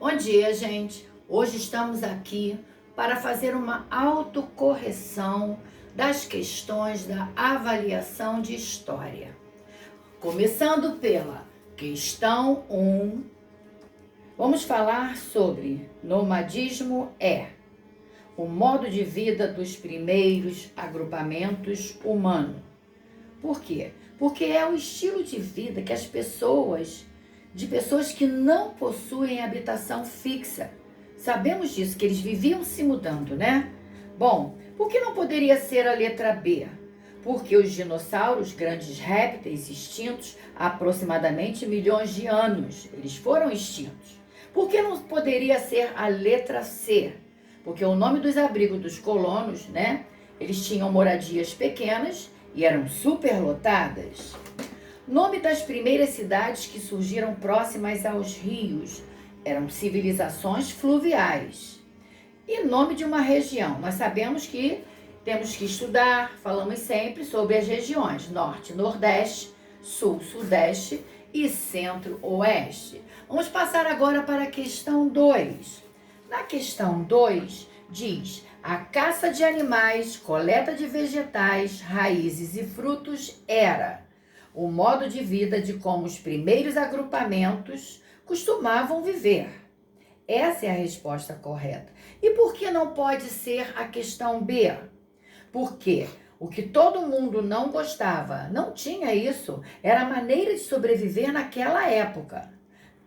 Bom dia, gente. Hoje estamos aqui para fazer uma autocorreção das questões da avaliação de história. Começando pela questão 1, vamos falar sobre nomadismo o modo de vida dos primeiros agrupamentos humanos. Por quê? Porque é o estilo de vida que de pessoas que não possuem habitação fixa. Sabemos disso, que eles viviam se mudando, né? Bom, por que não poderia ser a letra B? Porque os dinossauros, grandes répteis extintos há aproximadamente milhões de anos, eles foram extintos. Por que não poderia ser a letra C? Porque o nome dos abrigos dos colonos, né? Eles tinham moradias pequenas e eram superlotadas. Nome das primeiras cidades que surgiram próximas aos rios eram civilizações fluviais. E nome de uma região. Nós sabemos que temos que estudar, falamos sempre sobre as regiões Norte, Nordeste, Sul, Sudeste e Centro-Oeste. Vamos passar agora para a questão 2. Na questão 2, diz: a caça de animais, coleta de vegetais, raízes e frutos era o modo de vida de como os primeiros agrupamentos costumavam viver. Essa é a resposta correta. E por que não pode ser a questão B? Porque o que todo mundo não gostava, não tinha isso, era a maneira de sobreviver naquela época.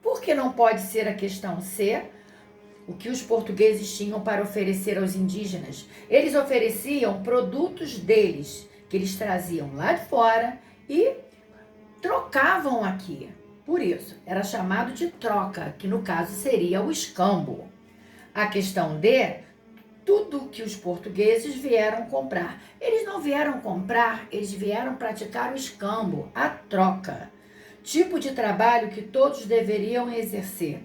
Por que não pode ser a questão C? O que os portugueses tinham para oferecer aos indígenas? Eles ofereciam produtos deles, que eles traziam lá de fora e trocavam aqui. Por isso, era chamado de troca, que no caso seria o escambo. A questão D, tudo que os portugueses vieram comprar. Eles não vieram comprar, eles vieram praticar o escambo, a troca. Tipo de trabalho que todos deveriam exercer.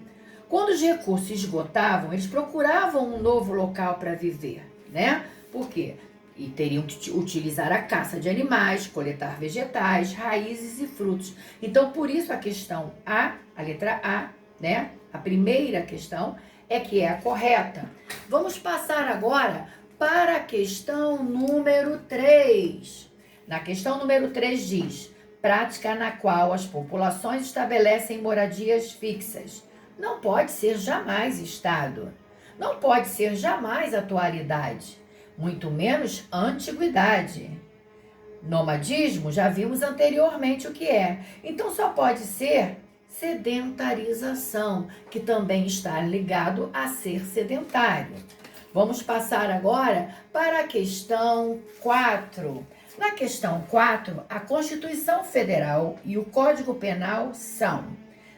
Quando os recursos se esgotavam, eles procuravam um novo local para viver, né? Por quê? E teriam que utilizar a caça de animais, coletar vegetais, raízes e frutos. Então, por isso a questão A, a letra A, né? A primeira questão é que é a correta. Vamos passar agora para a questão número 3. Na questão número 3 diz: prática na qual as populações estabelecem moradias fixas. Não pode ser jamais Estado. Não pode ser jamais atualidade. Muito menos antiguidade. Nomadismo, já vimos anteriormente o que é. Então, só pode ser sedentarização, que também está ligado a ser sedentário. Vamos passar agora para a questão 4. Na questão 4, a Constituição Federal e o Código Penal são: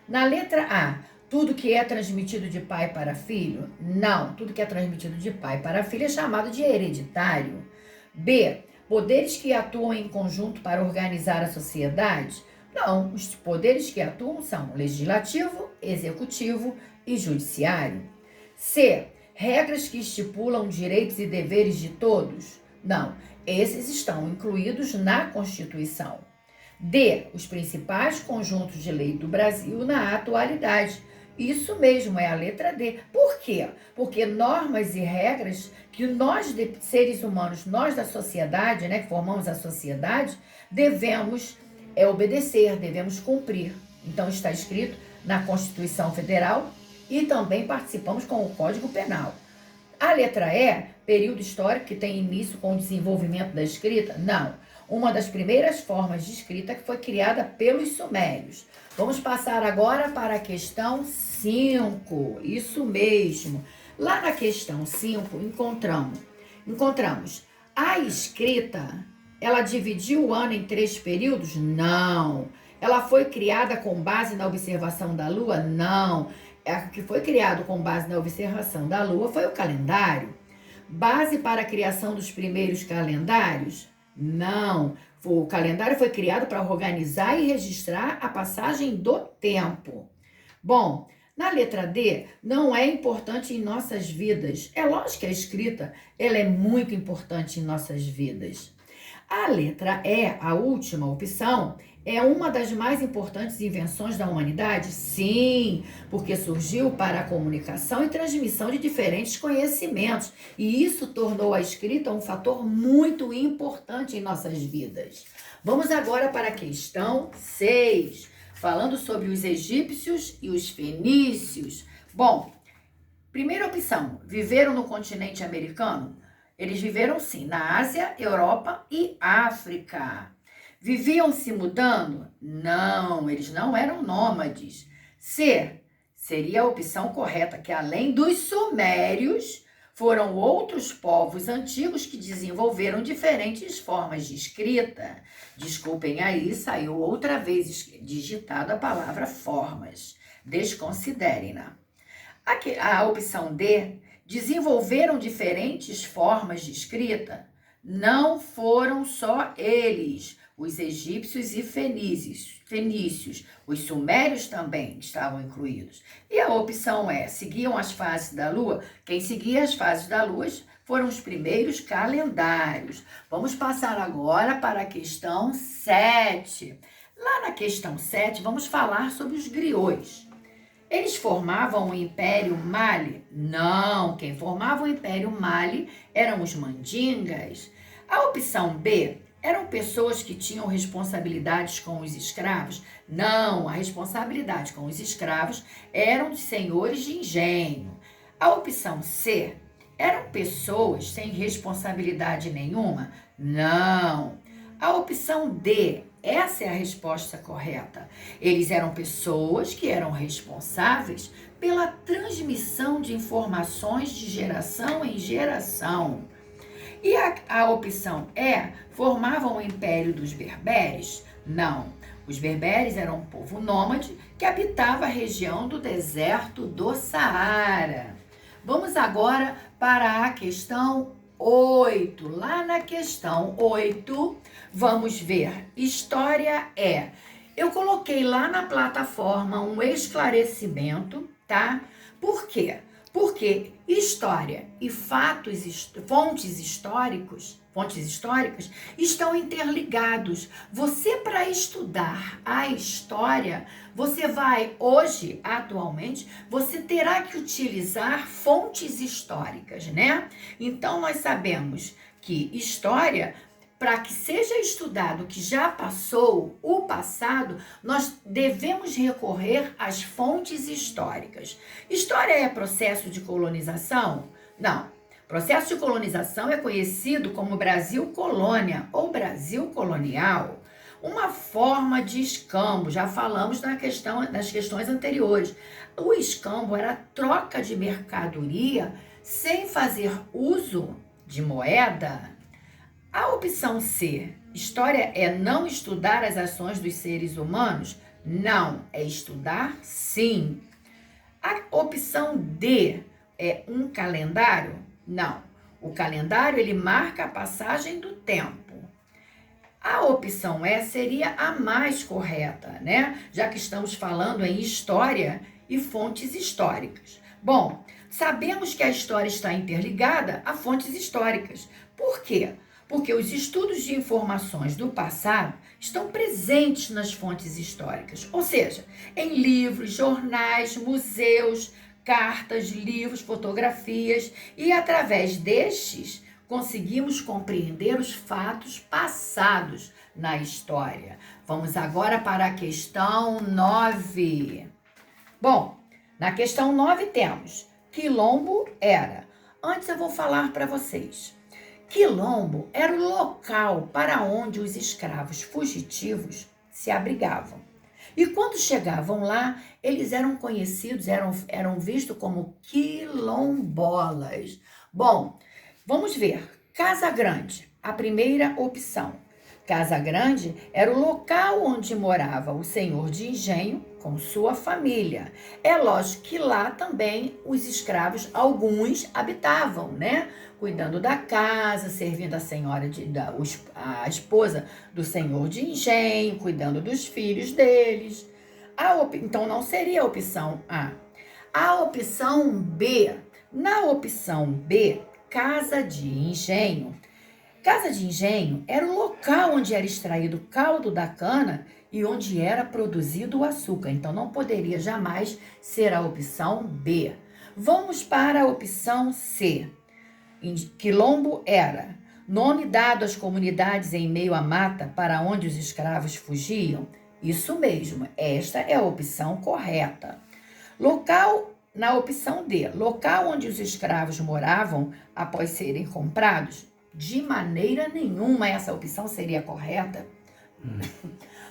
na letra A, tudo que é transmitido de pai para filho? Não, tudo que é transmitido de pai para filho é chamado de hereditário. B, poderes que atuam em conjunto para organizar a sociedade? Não, os poderes que atuam são legislativo, executivo e judiciário. C, regras que estipulam direitos e deveres de todos? Não, esses estão incluídos na Constituição. D, os principais conjuntos de lei do Brasil na atualidade. Isso mesmo, é a letra D. Por quê? Porque normas e regras que nós, seres humanos, nós da sociedade, né, que formamos a sociedade, devemos obedecer, devemos cumprir. Então está escrito na Constituição Federal e também participamos com o Código Penal. A letra E, período histórico que tem início com o desenvolvimento da escrita? Não. Uma das primeiras formas de escrita que foi criada pelos sumérios. Vamos passar agora para a questão 5. Isso mesmo. Lá na questão 5, encontramos a escrita, ela dividiu o ano em 3 períodos? Não. Ela foi criada com base na observação da lua? Não. O que foi criado com base na observação da lua foi o calendário. Base para a criação dos primeiros calendários? Não. O calendário foi criado para organizar e registrar a passagem do tempo. Bom, na letra D, não é importante em nossas vidas. É lógico que a escrita ela é muito importante em nossas vidas. A letra E, a última opção, é uma das mais importantes invenções da humanidade? Sim, porque surgiu para a comunicação e transmissão de diferentes conhecimentos, e isso tornou a escrita um fator muito importante em nossas vidas. Vamos agora para a questão 6, falando sobre os egípcios e os fenícios. Bom, primeira opção, viveram no continente americano? Eles viveram sim, na Ásia, Europa e África. Viviam se mudando? Não, eles não eram nômades. C, seria a opção correta, que além dos sumérios, foram outros povos antigos que desenvolveram diferentes formas de escrita. Desculpem aí, saiu outra vez digitada a palavra formas. Desconsiderem-na. A opção D, desenvolveram diferentes formas de escrita? Não foram só eles, os egípcios e fenícios, os sumérios também estavam incluídos. E a opção E, seguiam as fases da Lua? Quem seguia as fases da Lua foram os primeiros calendários. Vamos passar agora para a questão 7. Lá na questão 7, vamos falar sobre os griots. Eles formavam o Império Mali? Não, quem formava o Império Mali eram os mandingas. A opção B, eram pessoas que tinham responsabilidades com os escravos? Não, a responsabilidade com os escravos eram dos senhores de engenho. A opção C, eram pessoas sem responsabilidade nenhuma? Não. A opção D, essa é a resposta correta. Eles eram pessoas que eram responsáveis pela transmissão de informações de geração em geração. E a opção E, formavam o Império dos Berberes? Não. Os berberes eram um povo nômade que habitava a região do deserto do Saara. Vamos agora para a questão 8. Lá na questão 8, vamos ver. História é. Eu coloquei lá na plataforma um esclarecimento, tá? Por quê? Porque história e fontes históricas estão interligados. Você, para estudar a história, você vai, hoje, atualmente, você terá que utilizar fontes históricas, né? Então, nós sabemos que história, para que seja estudado o que já passou, o passado, nós devemos recorrer às fontes históricas. História é processo de colonização? Não. Processo de colonização é conhecido como Brasil colônia ou Brasil colonial. Uma forma de escambo, já falamos nas questões anteriores. O escambo era a troca de mercadoria sem fazer uso de moeda. A opção C, história é não estudar as ações dos seres humanos? Não, é estudar sim. A opção D é um calendário? Não, o calendário ele marca a passagem do tempo. A opção E seria a mais correta, né? Já que estamos falando em história e fontes históricas. Bom, sabemos que a história está interligada a fontes históricas. Por quê? Porque os estudos de informações do passado estão presentes nas fontes históricas, ou seja, em livros, jornais, museus, cartas, livros, fotografias, e através destes conseguimos compreender os fatos passados na história. Vamos agora para a questão 9. Bom, na questão 9 temos quilombo era. Antes eu vou falar para vocês. Quilombo era o local para onde os escravos fugitivos se abrigavam. E quando chegavam lá, eles eram conhecidos, eram vistos como quilombolas. Bom, vamos ver. Casa Grande, a primeira opção. Casa Grande era o local onde morava o senhor de engenho com sua família. É lógico que lá também os escravos, alguns habitavam, né? Cuidando da casa, servindo a esposa do senhor de engenho, cuidando dos filhos deles. Então não seria a opção A. A opção B. Na opção B, casa de engenho. Casa de engenho era o local onde era extraído o caldo da cana e onde era produzido o açúcar. Então, não poderia jamais ser a opção B. Vamos para a opção C. Quilombo era nome dado às comunidades em meio à mata para onde os escravos fugiam. Isso mesmo, esta é a opção correta. Local, na opção D, local onde os escravos moravam após serem comprados. De maneira nenhuma essa opção seria correta.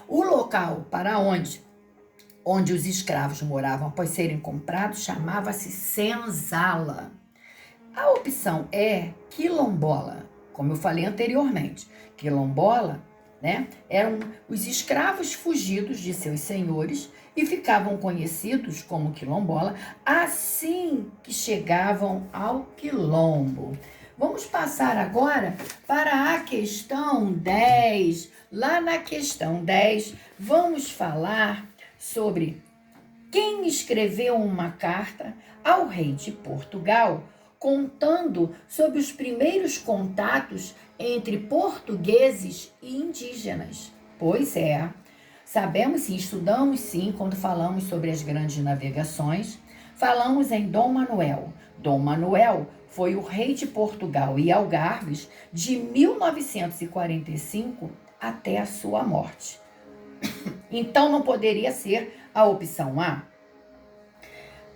O local para onde os escravos moravam após serem comprados chamava-se senzala. A opção é quilombola, como eu falei anteriormente. Quilombola, né, eram os escravos fugidos de seus senhores e ficavam conhecidos como quilombola assim que chegavam ao quilombo. Vamos passar agora para a questão 10. Lá na questão 10, vamos falar sobre quem escreveu uma carta ao rei de Portugal, contando sobre os primeiros contatos entre portugueses e indígenas. Pois é, sabemos sim, estudamos sim, quando falamos sobre as grandes navegações, falamos em Dom Manuel. Dom Manuel foi o rei de Portugal e Algarves de 1945 até a sua morte. Então não poderia ser a opção A.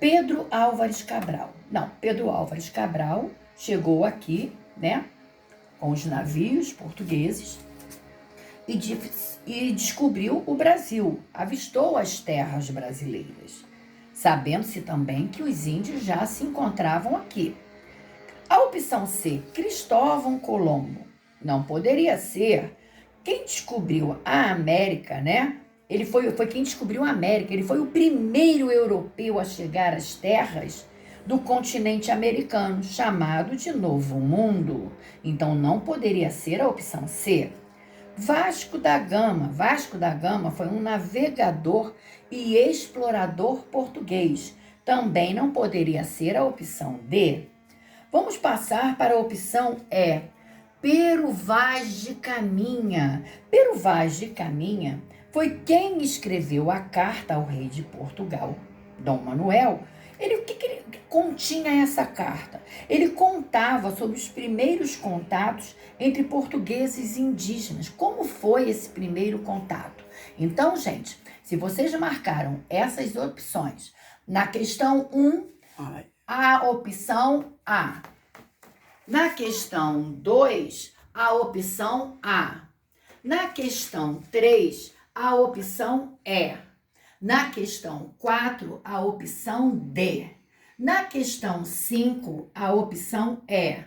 Pedro Álvares Cabral. Não, Pedro Álvares Cabral chegou aqui, né, com os navios portugueses e descobriu o Brasil, avistou as terras brasileiras, sabendo-se também que os índios já se encontravam aqui. A opção C, Cristóvão Colombo, não poderia ser. Quem descobriu a América, né? Ele foi quem descobriu a América, ele foi o primeiro europeu a chegar às terras do continente americano, chamado de Novo Mundo. Então, não poderia ser a opção C. Vasco da Gama. Vasco da Gama foi um navegador e explorador português. Também não poderia ser a opção D. Vamos passar para a opção E. Pero Vaz de Caminha. Pero Vaz de Caminha foi quem escreveu a carta ao rei de Portugal, Dom Manuel. O que ele continha essa carta? Ele contava sobre os primeiros contatos entre portugueses e indígenas. Como foi esse primeiro contato? Então, gente, se vocês marcaram essas opções, na questão 1, a opção A. Na questão 2, a opção A. Na questão 3, a opção E. Na questão 4, a opção D. Na questão 5, a opção E.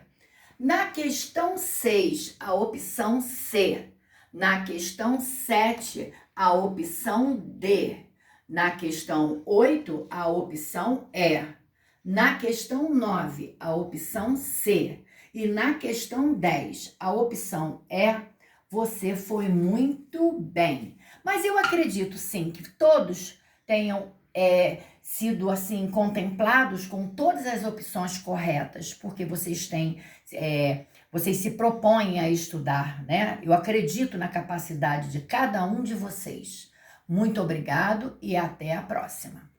Na questão 6, a opção C. Na questão 7, a opção D. Na questão 8, a opção E. Na questão 9, a opção C. E na questão 10, a opção E. Você foi muito bem. Mas eu acredito, sim, que todos tenham sido, assim, contemplados com todas as opções corretas, porque vocês vocês se propõem a estudar, né? Eu acredito na capacidade de cada um de vocês. Muito obrigado e até a próxima.